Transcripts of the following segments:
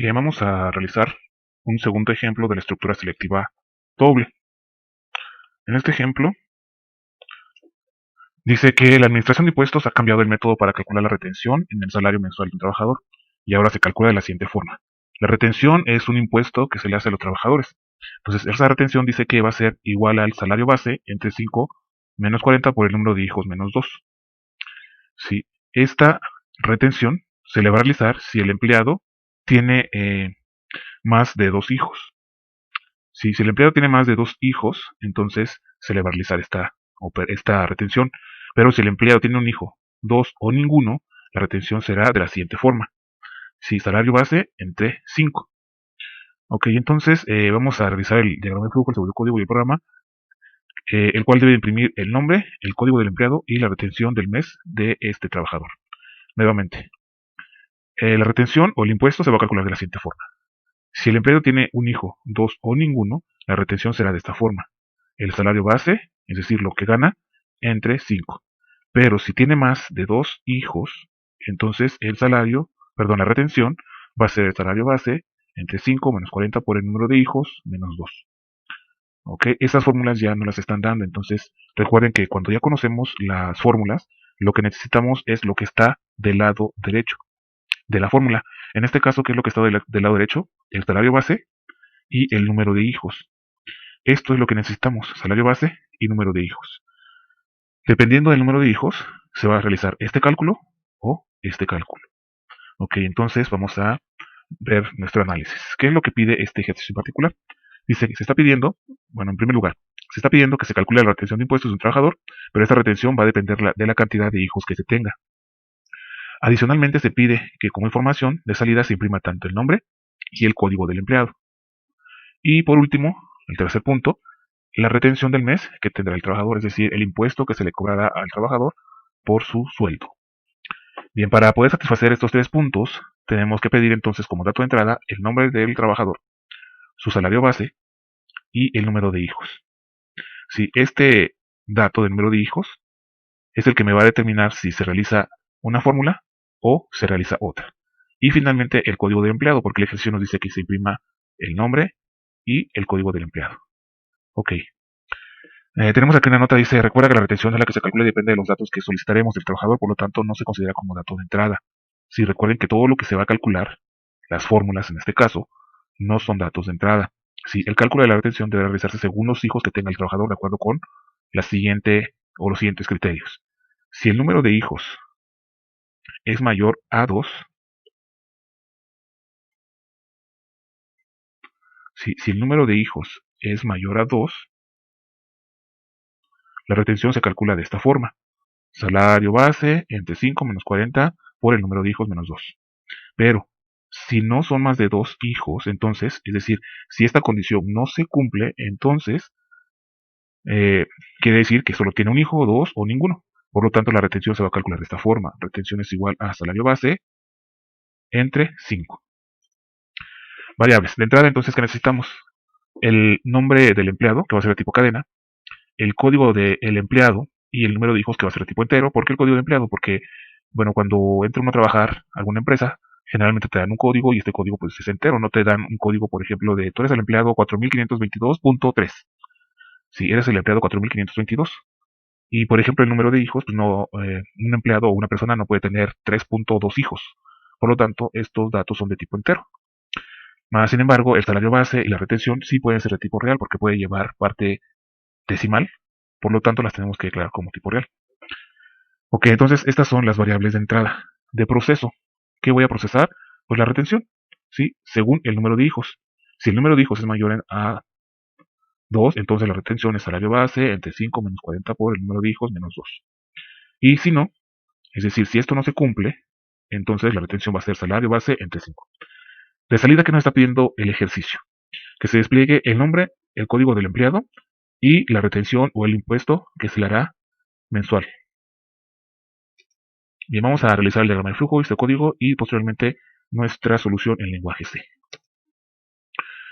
Bien, vamos a realizar un segundo ejemplo de la estructura selectiva doble. En este ejemplo, dice que la Administración de Impuestos ha cambiado el método para calcular la retención en el salario mensual de un trabajador y ahora se calcula de la siguiente forma. La retención es un impuesto que se le hace a los trabajadores. Entonces, esa retención dice que va a ser igual al salario base entre 5 menos 40 por el número de hijos menos 2. Si esta retención se le va a realizar si el empleado tiene más de 2 hijos. Si el empleado tiene más de 2 hijos, entonces se le va a realizar esta retención. Pero si el empleado tiene un hijo, dos o ninguno, la retención será de la siguiente forma. Si salario base entre 5. Ok, entonces vamos a revisar el diagrama de flujo, el segundo código y el programa, el cual debe imprimir el nombre, el código del empleado y la retención del mes de este trabajador. Nuevamente, la retención o el impuesto se va a calcular de la siguiente forma. Si el empleado tiene un hijo, dos o ninguno, la retención será de esta forma. El salario base, es decir, lo que gana, entre 5. Pero si tiene más de 2 hijos, entonces la retención va a ser el salario base entre 5 menos 40 por el número de hijos menos 2. ¿Ok? Estas fórmulas ya no las están dando, entonces recuerden que cuando ya conocemos las fórmulas, lo que necesitamos es lo que está del lado derecho de la fórmula. En este caso, ¿qué es lo que está del lado derecho? El salario base y el número de hijos. Esto es lo que necesitamos, salario base y número de hijos. Dependiendo del número de hijos, se va a realizar este cálculo o este cálculo. Ok, entonces vamos a ver nuestro análisis. ¿Qué es lo que pide este ejercicio en particular? Dice que se está pidiendo, bueno, en primer lugar, se está pidiendo que se calcule la retención de impuestos de un trabajador, pero esta retención va a depender de la cantidad de hijos que se tenga. Adicionalmente, se pide que como información de salida se imprima tanto el nombre y el código del empleado. Y por último, el tercer punto, la retención del mes que tendrá el trabajador, es decir, el impuesto que se le cobrará al trabajador por su sueldo. Bien, para poder satisfacer estos tres puntos, tenemos que pedir entonces como dato de entrada el nombre del trabajador, su salario base y el número de hijos. Si este dato del número de hijos es el que me va a determinar si se realiza una fórmula o se realiza otra. Y finalmente el código del empleado, porque el ejercicio nos dice que se imprima el nombre y el código del empleado. Ok. Tenemos aquí una nota, dice, recuerda que la retención es la que se calcula y depende de los datos que solicitaremos del trabajador, por lo tanto no se considera como dato de entrada. Si recuerden que todo lo que se va a calcular, las fórmulas en este caso, no son datos de entrada. Si el cálculo de la retención debe realizarse según los hijos que tenga el trabajador de acuerdo con los siguientes criterios. Si el número de hijos es mayor a 2, si el número de hijos es mayor a 2, la retención se calcula de esta forma. Salario base entre 5 menos 40 por el número de hijos menos 2. Pero si no son más de 2 hijos, entonces, es decir, si esta condición no se cumple, entonces quiere decir que solo tiene un hijo, dos o ninguno. Por lo tanto, la retención se va a calcular de esta forma. Retención es igual a salario base entre 5. Variables. De entrada, entonces, ¿qué necesitamos? El nombre del empleado, que va a ser de tipo cadena, el código del empleado y el número de hijos, que va a ser de tipo entero. ¿Por qué el código de empleado? Porque, bueno, cuando entra uno a trabajar a alguna empresa, generalmente te dan un código y este código pues es entero. No te dan un código, por ejemplo, de tú eres el empleado 4522.3. Si eres el empleado 4522. Y por ejemplo, el número de hijos, pues no, un empleado o una persona no puede tener 3.2 hijos. Por lo tanto, estos datos son de tipo entero. Más sin embargo, el salario base y la retención sí pueden ser de tipo real porque puede llevar parte decimal. Por lo tanto, las tenemos que declarar como tipo real. Ok, entonces estas son las variables de entrada. De proceso, ¿qué voy a procesar? Pues la retención, ¿sí? Según el número de hijos. Si el número de hijos es mayor a 2, entonces la retención es salario base entre 5 menos 40 por el número de hijos menos 2. Y si no, es decir, si esto no se cumple, entonces la retención va a ser salario base entre 5. De salida, ¿qué nos está pidiendo el ejercicio? Que se despliegue el nombre, el código del empleado y la retención o el impuesto que se le hará mensual. Bien, vamos a realizar el diagrama de flujo, este código y posteriormente nuestra solución en lenguaje C.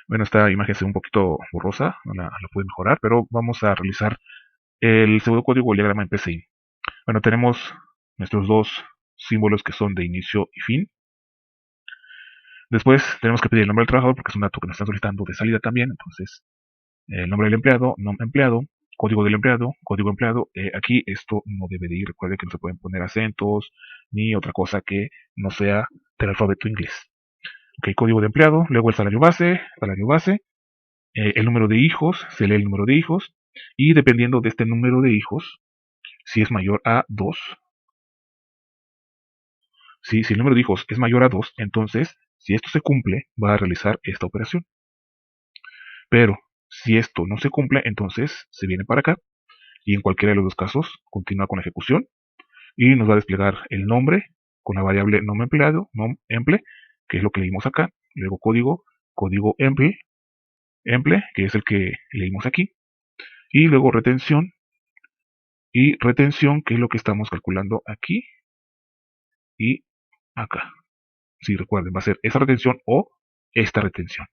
Bueno, esta imagen se ve un poquito borrosa, la puede mejorar, pero vamos a realizar el pseudocódigo o el diagrama en PCI. Bueno, tenemos nuestros dos símbolos que son de inicio y fin. Después tenemos que pedir el nombre del trabajador porque es un dato que nos están solicitando de salida también. Entonces, el nombre del empleado, nombre empleado, código del empleado, código empleado. Aquí esto no debe de ir. Recuerde que no se pueden poner acentos ni otra cosa que no sea del alfabeto inglés. Ok, código de empleado, luego el salario base, el número de hijos, se lee el número de hijos, y dependiendo de este número de hijos, si es mayor a 2, si el número de hijos es mayor a 2, entonces, si esto se cumple, va a realizar esta operación. Pero, si esto no se cumple, entonces se viene para acá, y en cualquiera de los dos casos, continúa con la ejecución, y nos va a desplegar el nombre con la variable nom empleado, nom emple, que es lo que leímos acá, luego código emple, que es el que leímos aquí, y luego retención, que es lo que estamos calculando aquí y acá. Si recuerden, va a ser esa retención o esta retención.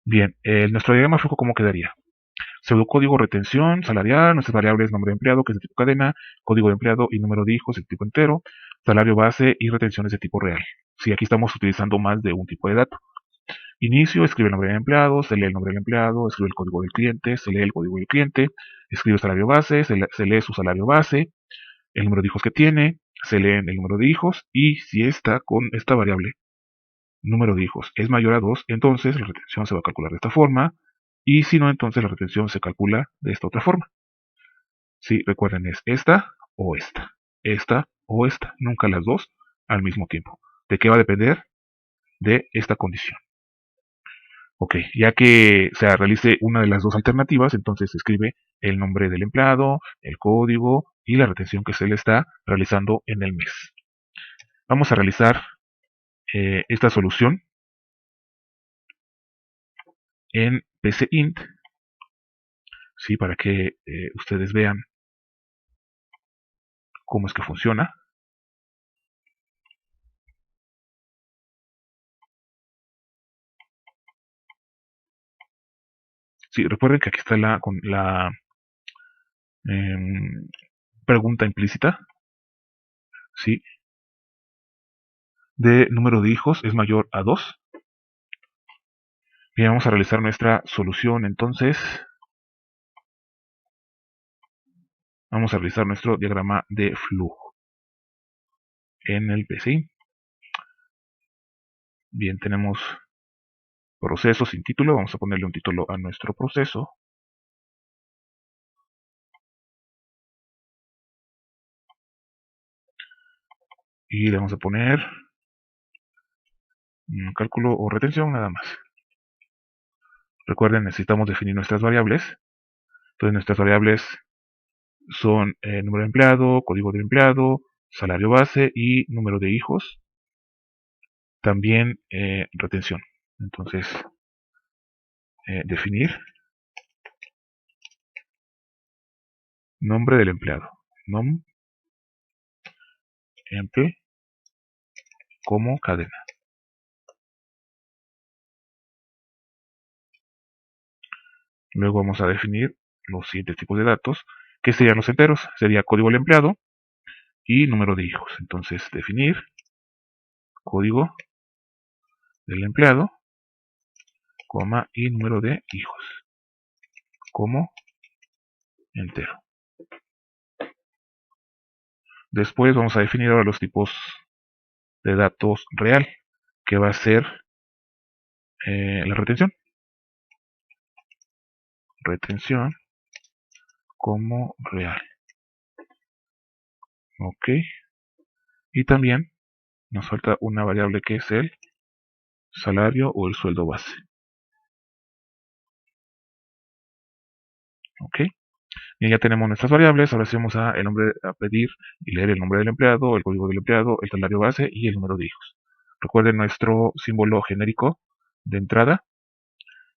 Bien, nuestro diagrama flujo, ¿cómo quedaría? Pseudocódigo salarial, nuestras variables nombre de empleado, que es de tipo cadena, código de empleado y número de hijos, de tipo entero, salario base y retenciones de tipo real. Si aquí estamos utilizando más de un tipo de dato. Inicio, escribe el nombre del empleado, se lee el nombre del empleado, escribe el código del cliente, se lee el código del cliente, escribe el salario base, se lee su salario base, el número de hijos que tiene, se lee el número de hijos, y si está con esta variable número de hijos es mayor a 2, entonces la retención se va a calcular de esta forma, y si no, entonces la retención se calcula de esta otra forma. Sí, recuerden, es esta o esta, nunca las dos al mismo tiempo. ¿De qué va a depender? De esta condición. Ok, ya que se realice una de las dos alternativas, entonces se escribe el nombre del empleado, el código y la retención que se le está realizando en el mes. Vamos a realizar esta solución en PCInt, ¿sí? Para que ustedes vean cómo es que funciona. Sí, recuerden que aquí está la em, pregunta implícita, ¿sí? De número de hijos es mayor a 2. Bien, vamos a realizar nuestra solución entonces. Vamos a realizar nuestro diagrama de flujo en el PCI. Bien, tenemos proceso sin título. Vamos a ponerle un título a nuestro proceso. Y le vamos a poner cálculo o retención nada más. Recuerden, necesitamos definir nuestras variables. Entonces nuestras variables son número de empleado, código de empleado, salario base y número de hijos. También retención. Entonces, definir nombre del empleado. Nom emple como cadena. Luego vamos a definir los siguientes tipos de datos, que serían los enteros. Sería código del empleado y número de hijos. Entonces, definir código del empleado, coma, y número de hijos como entero. Después vamos a definir ahora los tipos de datos real, que va a ser la retención. Retención como real. Ok. Y también nos falta una variable que es el salario o el sueldo base. Ok. Bien, ya tenemos nuestras variables. Ahora sí vamos a pedir y leer el nombre del empleado, el código del empleado, el salario base y el número de hijos. Recuerden nuestro símbolo genérico de entrada.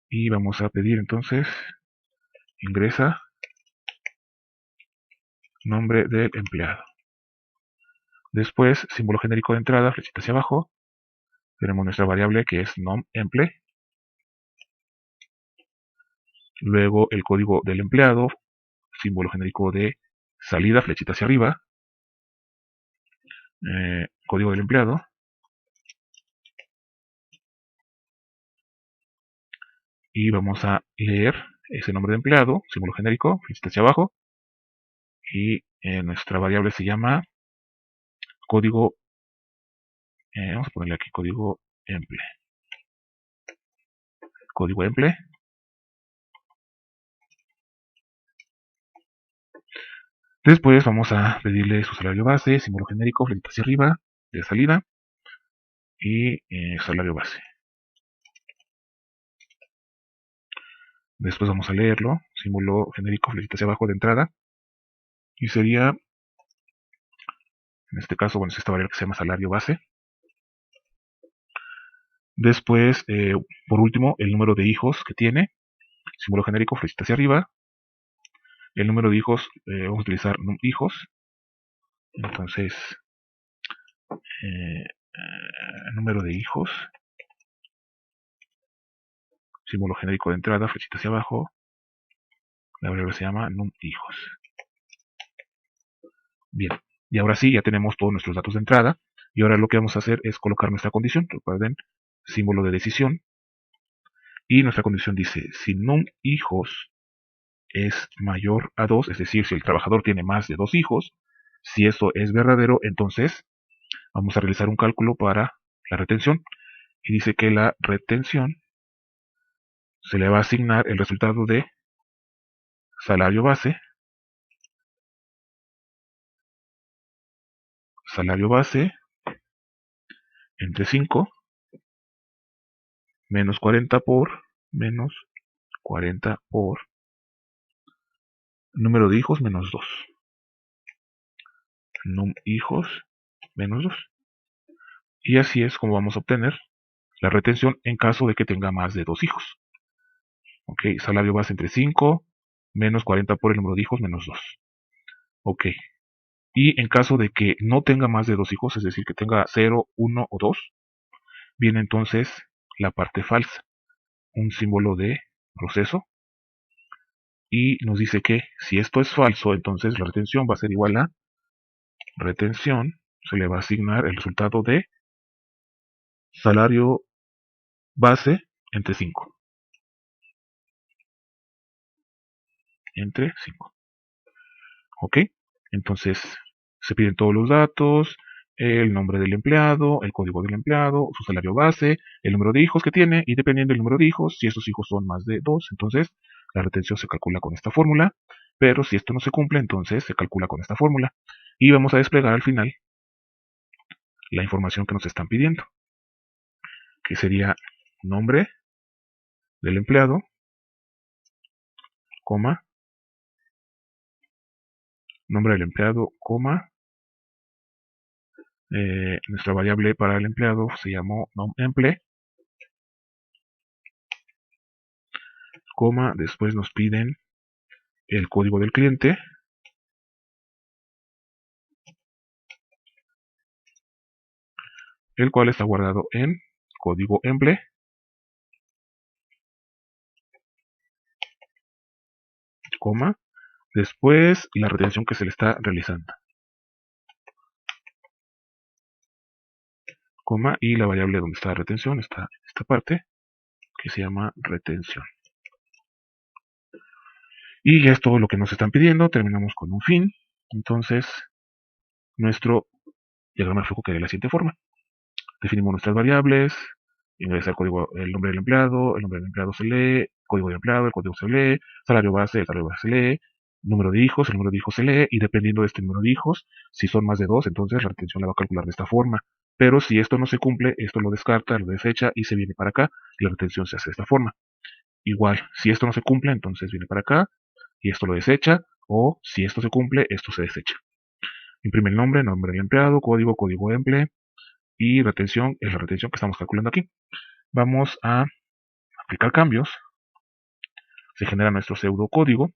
Y vamos a pedir entonces, ingresa nombre del empleado. Después, símbolo genérico de entrada, flechita hacia abajo. Tenemos nuestra variable que es nom emple. Luego el código del empleado, símbolo genérico de salida, flechita hacia arriba. Código del empleado. y vamos a leer ese nombre de empleado, símbolo genérico, flechita hacia abajo, y nuestra variable se llama código, vamos a ponerle aquí código emple. Código emple. Después vamos a pedirle su salario base, símbolo genérico, flechita hacia arriba, de salida, y salario base. Después vamos a leerlo, símbolo genérico, flechita hacia abajo de entrada, y sería, en este caso, bueno, es esta variable que se llama salario base. Después, por último, el número de hijos que tiene, símbolo genérico, flechita hacia arriba. El número de hijos, vamos a utilizar hijos. Entonces, número de hijos, símbolo genérico de entrada, flechita hacia abajo. La variable se llama hijos. Bien, y ahora sí, ya tenemos todos nuestros datos de entrada. Y ahora lo que vamos a hacer es colocar nuestra condición. Recuerden, símbolo de decisión. Y nuestra condición dice, si hijos es mayor a 2, es decir, si el trabajador tiene más de 2 hijos, si esto es verdadero, entonces vamos a realizar un cálculo para la retención. Y dice que la retención se le va a asignar el resultado de salario base entre 5 menos 40 por número de hijos menos 2. Hijos menos 2. Y así es como vamos a obtener la retención en caso de que tenga más de 2 hijos. Ok, salario base entre 5 menos 40 por el número de hijos menos 2. Ok, y en caso de que no tenga más de 2 hijos, es decir, que tenga 0, 1 o 2, viene entonces la parte falsa, un símbolo de proceso, y nos dice que si esto es falso, entonces la retención va a ser igual a retención, se le va a asignar el resultado de salario base entre 5. Entre 5. Ok, entonces se piden todos los datos, el nombre del empleado, el código del empleado, su salario base, el número de hijos que tiene, y dependiendo del número de hijos, si estos hijos son más de 2, entonces la retención se calcula con esta fórmula, pero si esto no se cumple, entonces se calcula con esta fórmula. Y vamos a desplegar al final la información que nos están pidiendo, que sería nombre del empleado, coma, nombre del empleado, coma, nuestra variable para el empleado se llamó emple, coma, después nos piden el código del cliente, el cual está guardado en código emple, coma, después la retención que se le está realizando, coma, y la variable donde está la retención está esta parte que se llama retención. Y ya es todo lo que nos están pidiendo. Terminamos con un fin. Entonces, nuestro diagrama de flujo queda de la siguiente forma. Definimos nuestras variables, ingresa el código, el nombre del empleado se lee, código del empleado, el código se lee, salario base, el salario base se lee, número de hijos, el número de hijos se lee, y dependiendo de este número de hijos, si son más de 2, entonces la retención la va a calcular de esta forma. Pero si esto no se cumple, esto lo descarta, lo desecha y se viene para acá, y la retención se hace de esta forma. Igual, si esto no se cumple, entonces viene para acá, y esto lo desecha, o si esto se cumple, esto se desecha. Imprime el nombre del empleado, código emple, y retención es la retención que estamos calculando aquí. Vamos a aplicar cambios, se genera nuestro pseudocódigo,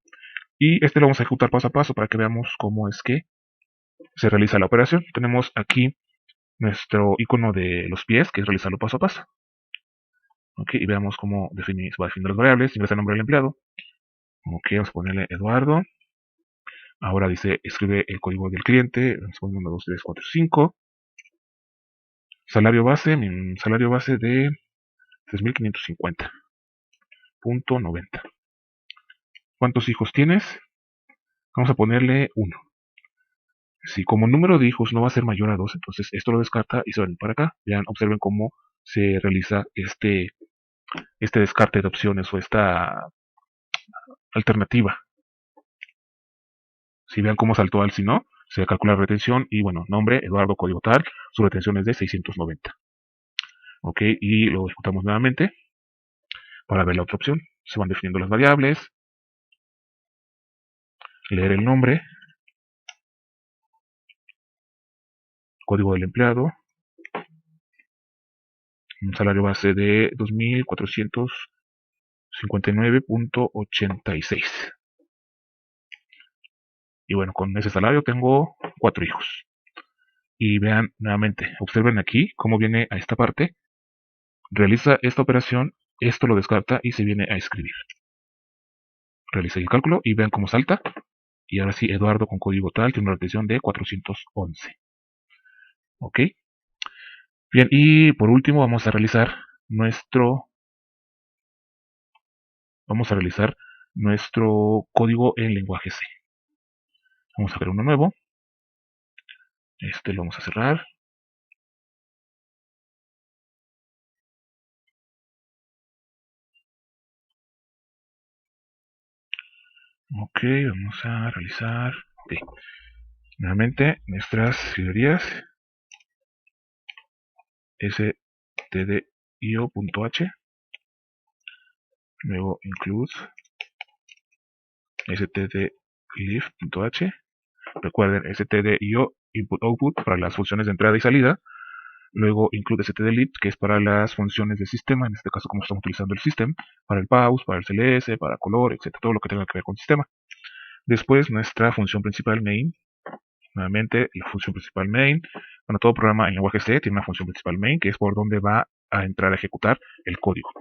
y este lo vamos a ejecutar paso a paso para que veamos cómo es que se realiza la operación. Tenemos aquí nuestro icono de los pies, que es realizarlo paso a paso. Ok, y veamos cómo va a definir las variables, ingresa el nombre del empleado. Ok, vamos a ponerle Eduardo. Ahora dice, escribe el código del cliente, vamos a poner 1, 2, 3, 4, 5. Salario base, mi salario base de 3.550. 600.90. ¿Cuántos hijos tienes? Vamos a ponerle 1. Si como número de hijos no va a ser mayor a 2, entonces esto lo descarta y se van para acá. Vean, observen cómo se realiza este descarte de opciones o esta alternativa. Si vean cómo saltó al si no, se calcula la retención y bueno, nombre, Eduardo, código tal, su retención es de 690. Ok, y lo ejecutamos nuevamente para ver la otra opción. Se van definiendo las variables, leer el nombre, código del empleado, un salario base de 2.459.86. Y bueno, con ese salario tengo 4 hijos. Y vean nuevamente, observen aquí cómo viene a esta parte, realiza esta operación, esto lo descarta y se viene a escribir. Realiza el cálculo y vean cómo salta. Y ahora sí, Eduardo con código tal tiene una retención de 411. Ok. Bien, y por último nuestro vamos a realizar nuestro código en lenguaje C. Vamos a crear uno nuevo. Este lo vamos a cerrar. Ok, vamos a realizar. Ok. Nuevamente, nuestras librerías stdio.h, luego include stdlib.h. Recuerden, stdio input-output para las funciones de entrada y salida. Luego include stdlib, que es para las funciones del sistema, en este caso como estamos utilizando el system, para el pause, para el cls, para color, etc. Todo lo que tenga que ver con sistema. Después nuestra función principal main. Nuevamente la función principal main. Bueno, todo programa en lenguaje C tiene una función principal main, que es por donde va a entrar a ejecutar el código.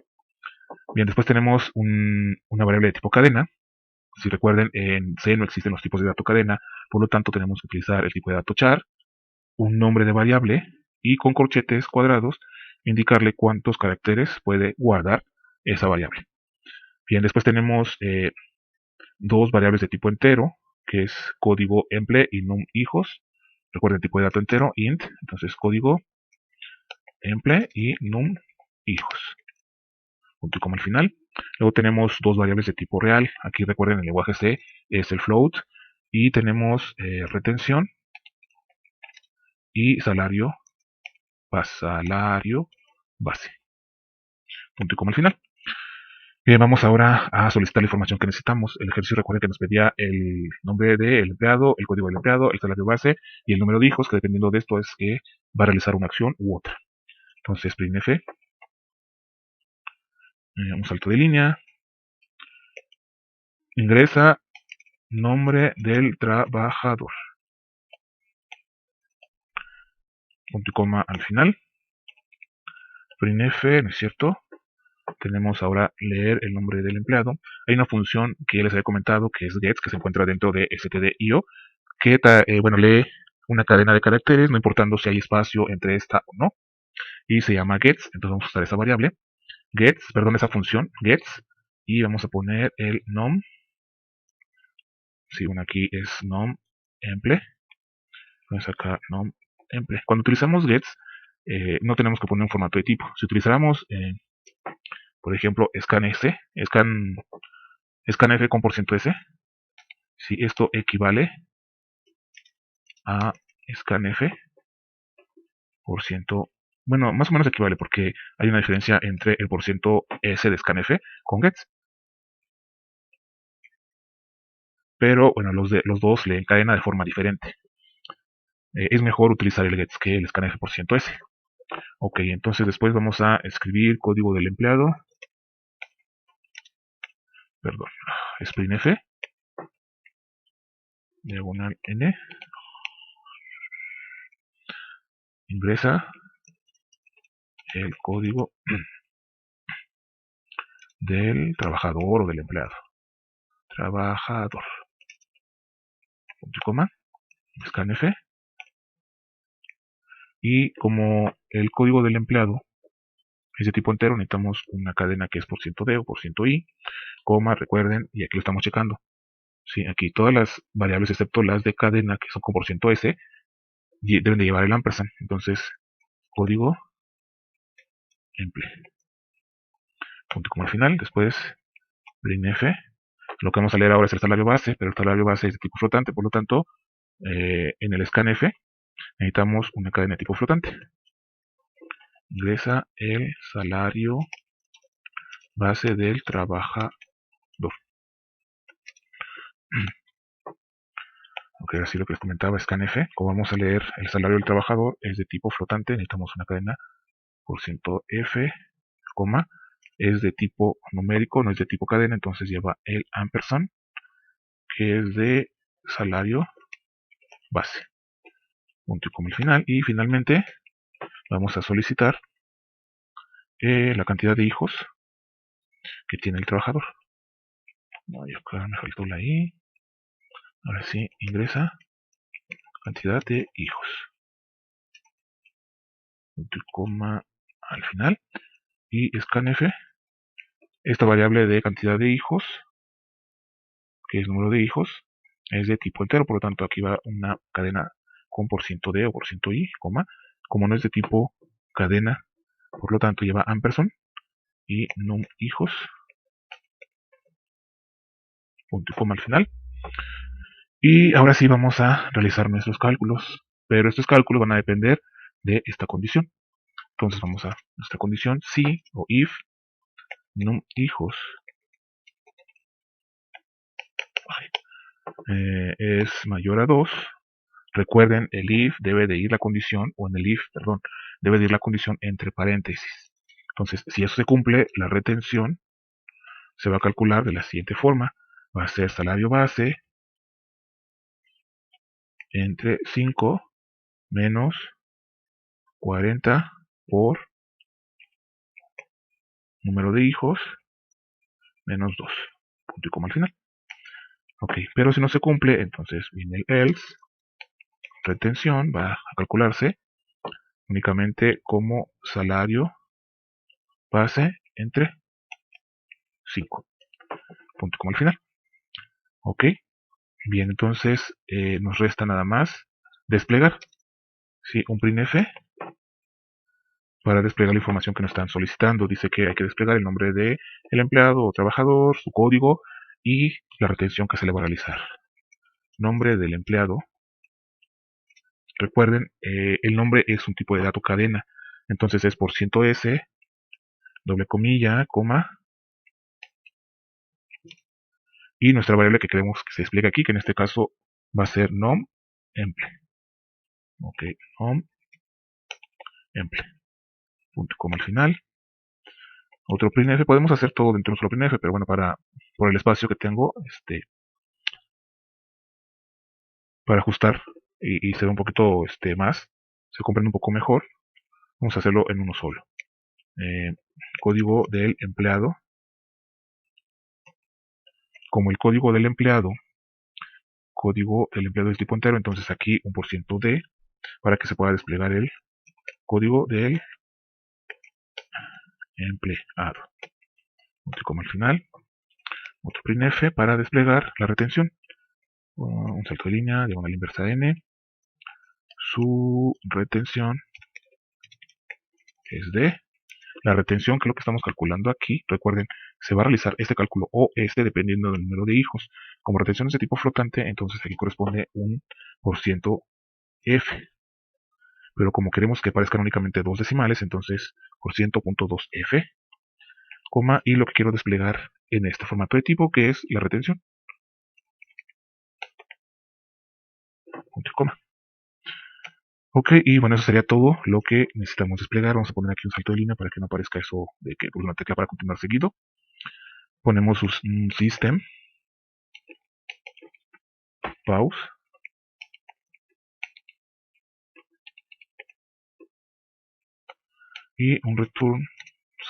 Bien, después tenemos una variable de tipo cadena. Si recuerden, en C no existen los tipos de dato cadena, por lo tanto tenemos que utilizar el tipo de dato char, un nombre de variable y con corchetes cuadrados indicarle cuántos caracteres puede guardar esa variable. Bien, después tenemos dos variables de tipo entero, que es código emple y num hijos. Recuerden, tipo de dato entero, int, entonces código emple y num hijos. Punto y coma al final. Luego tenemos dos variables de tipo real. Aquí recuerden, el lenguaje C es el float. Y tenemos retención y salario base. Punto y coma al final. Bien, vamos ahora a solicitar la información que necesitamos. El ejercicio, recuerden que nos pedía el nombre del empleado, el código del empleado, el salario base y el número de hijos, que dependiendo de esto es que va a realizar una acción u otra. Entonces, printf, un salto de línea, ingresa nombre del trabajador. Punto y coma al final. Printf, ¿no es cierto? Tenemos ahora leer el nombre del empleado. Hay una función que ya les había comentado que es gets, que se encuentra dentro de stdio, que lee una cadena de caracteres, no importando si hay espacio entre esta o no, y se llama gets. Entonces vamos a usar esa variable, esa función, gets, y vamos a poner el nom, si una aquí es nom emple, vamos acá nom emple. Cuando utilizamos gets, no tenemos que poner un formato de tipo. Si utilizáramos, por ejemplo, scanf con %s, si esto equivale a scanf por ciento, bueno, más o menos equivale porque hay una diferencia entre el %s de scanf con gets. Pero bueno, los dos leen cadena de forma diferente. Es mejor utilizar el gets que el scanf por %s. Ok, entonces después vamos a escribir código del empleado. Perdón, sprintf, diagonal n, ingresa el código del trabajador o del empleado. Trabajador. Punto y coma, scanf. Y como el código del empleado es de tipo entero, necesitamos una cadena que es %d o %i, coma, recuerden, y aquí lo estamos checando. Sí, aquí todas las variables excepto las de cadena que son con %s deben de llevar el ampersand. Entonces, código emple, punto y coma al final, después printf. Lo que vamos a leer ahora es el salario base, pero el salario base es de tipo flotante, por lo tanto, en el scanf necesitamos una cadena de tipo flotante. Ingresa el salario base del trabajador. Ok, así lo que les comentaba, scanf. Como vamos a leer el salario del trabajador es de tipo flotante, necesitamos una cadena %f, coma, es de tipo numérico, no es de tipo cadena, entonces lleva el ampersand, que es de salario base. Punto y coma al final. Y finalmente vamos a solicitar la cantidad de hijos que tiene el trabajador. Ay, acá me faltó la i. Ahora sí, ingresa cantidad de hijos. Punto y coma al final. Y scanf, esta variable de cantidad de hijos, que es número de hijos, es de tipo entero, por lo tanto aquí va una cadena con %d o %i, coma. Como no es de tipo cadena, por lo tanto lleva ampersand y num hijos, punto y coma al final. Y ahora sí vamos a realizar nuestros cálculos, pero estos cálculos van a depender de esta condición. Entonces vamos a nuestra condición si o if num hijos es mayor a 2. Recuerden, el if debe de ir la condición, o en el if, perdón, debe de ir la condición entre paréntesis. Entonces, si eso se cumple, la retención se va a calcular de la siguiente forma. Va a ser salario base entre 5 menos 40 por número de hijos menos 2. Punto y coma al final. Ok, pero si no se cumple, entonces viene el else. Retención va a calcularse únicamente como salario base entre 5. Punto y coma al final. Ok, bien, entonces nos resta nada más desplegar. ¿Sí? Un printf para desplegar la información que nos están solicitando. Dice que hay que desplegar el nombre del empleado o trabajador, su código y la retención que se le va a realizar. Nombre del empleado. Recuerden, el nombre es un tipo de dato cadena. Entonces es %s, doble comilla, coma, y nuestra variable que queremos que se despliegue aquí, que en este caso va a ser nom emple. Ok, nom emple. Punto coma al final. Otro printf, podemos hacer todo dentro de un solo printf, pero bueno, por el espacio que tengo, para ajustar y se ve un poquito más, se comprende un poco mejor, vamos a hacerlo en uno solo. Código del empleado. Como el código del empleado es tipo entero, entonces aquí un %d para que se pueda desplegar el código del empleado. Como al final, otro printf para desplegar la retención. Un salto de línea, diagonal inversa n. Su retención es de la retención, que es lo que estamos calculando aquí. Recuerden, se va a realizar este cálculo o dependiendo del número de hijos. Como retención es de tipo flotante, entonces aquí corresponde un %f. Pero como queremos que aparezcan únicamente dos decimales, entonces %.2f, coma, y lo que quiero desplegar en este formato de tipo, que es la retención. Punto y coma. Ok, y bueno, eso sería todo lo que necesitamos desplegar. Vamos a poner aquí un salto de línea para que no aparezca eso de que una tecla para continuar seguido. Ponemos un system, pause, y un return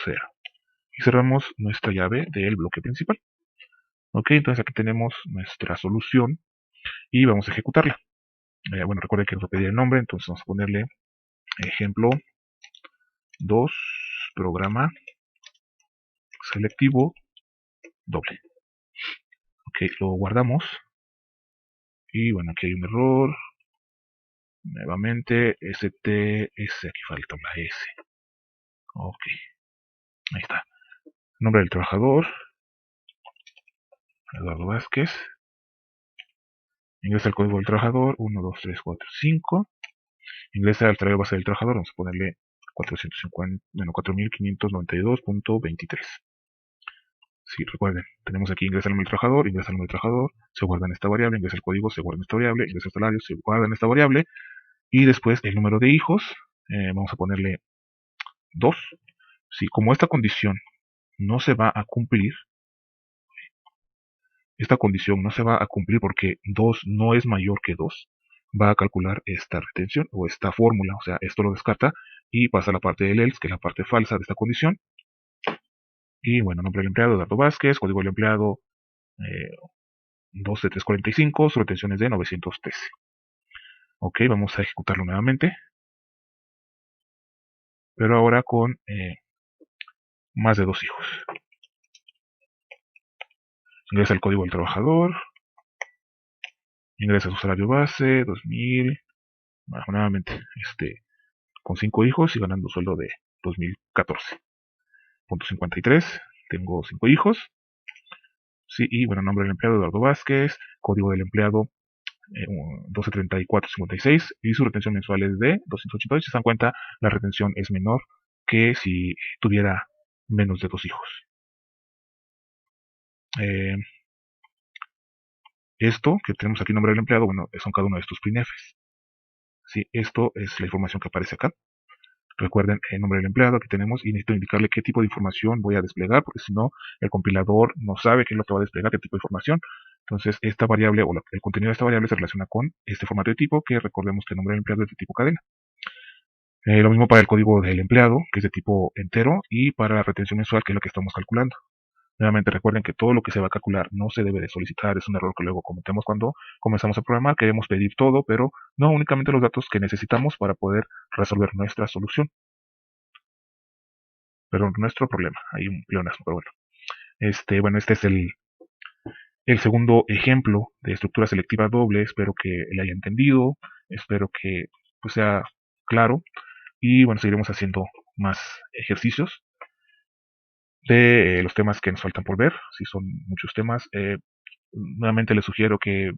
0. Y cerramos nuestra llave del bloque principal. Ok, entonces aquí tenemos nuestra solución y vamos a ejecutarla. Bueno, recuerden que nos va a pedir el nombre, entonces vamos a ponerle ejemplo 2 programa selectivo doble. Ok, lo guardamos. Y bueno, aquí hay un error. Nuevamente, STS, aquí falta la S. Ok, ahí está. Nombre del trabajador, Eduardo Vázquez. Ingresa el código del trabajador, 1, 2, 3, 4, 5. Ingresa al tablero base del trabajador, vamos a ponerle 4592.23. Sí, recuerden, tenemos aquí ingresa el nombre del trabajador, ingresa el nombre del trabajador, se guarda en esta variable, ingresa el código, se guarda en esta variable, ingresa el salario, se guarda en esta variable, y después el número de hijos, vamos a ponerle 2. Si como esta condición no se va a cumplir, porque 2 no es mayor que 2, va a calcular esta retención o esta fórmula, o sea, esto lo descarta y pasa a la parte del else, que es la parte falsa de esta condición. Y bueno, nombre del empleado, Eduardo Vázquez, código del empleado 12345, su retención es de 913. Ok, vamos a ejecutarlo nuevamente, pero ahora con más de 2 hijos. Ingresa el código del trabajador, ingresa su salario base, 2000, bueno, nuevamente, con 5 hijos y ganando un sueldo de 2014.53. Tengo 5 hijos. Sí, y bueno, nombre del empleado Eduardo Vázquez, código del empleado 123456 y su retención mensual es de 288. Si se dan cuenta, la retención es menor que si tuviera menos de 2 hijos. Esto que tenemos aquí, nombre del empleado, bueno, son cada uno de estos printfs. Sí, esto es la información que aparece acá. Recuerden el nombre del empleado, aquí tenemos, y necesito indicarle qué tipo de información voy a desplegar, porque si no, el compilador no sabe qué es lo que va a desplegar, qué tipo de información. Entonces, esta variable o el contenido de esta variable se relaciona con este formato de tipo, que recordemos que el nombre del empleado es de tipo cadena. Lo mismo para el código del empleado, que es de tipo entero, y para la retención mensual, que es lo que estamos calculando. Nuevamente recuerden que todo lo que se va a calcular no se debe de solicitar, es un error que luego cometemos cuando comenzamos a programar, queremos pedir todo, pero no únicamente los datos que necesitamos para poder resolver nuestra solución. Pero nuestro problema, hay un pleonasmo, pero bueno. Este es el segundo ejemplo de estructura selectiva doble, espero que le haya entendido, espero que pues, sea claro, y bueno, seguiremos haciendo más ejercicios de los temas que nos faltan por ver, si son muchos temas. Nuevamente les sugiero que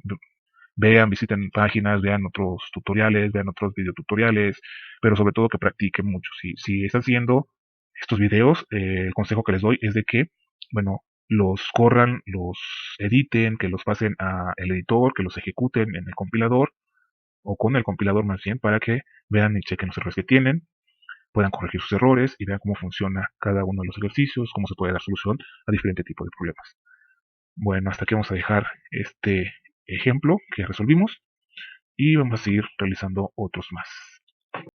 vean, visiten páginas, vean otros tutoriales, vean otros videotutoriales, pero sobre todo que practiquen mucho. Si están siguiendo estos videos, el consejo que les doy es de que, bueno, los corran, los editen, que los pasen al editor, que los ejecuten en el compilador, o con el compilador más bien, para que vean y chequen los errores que tienen, puedan corregir sus errores y vean cómo funciona cada uno de los ejercicios, cómo se puede dar solución a diferentes tipos de problemas. Bueno, hasta aquí vamos a dejar este ejemplo que resolvimos y vamos a seguir realizando otros más.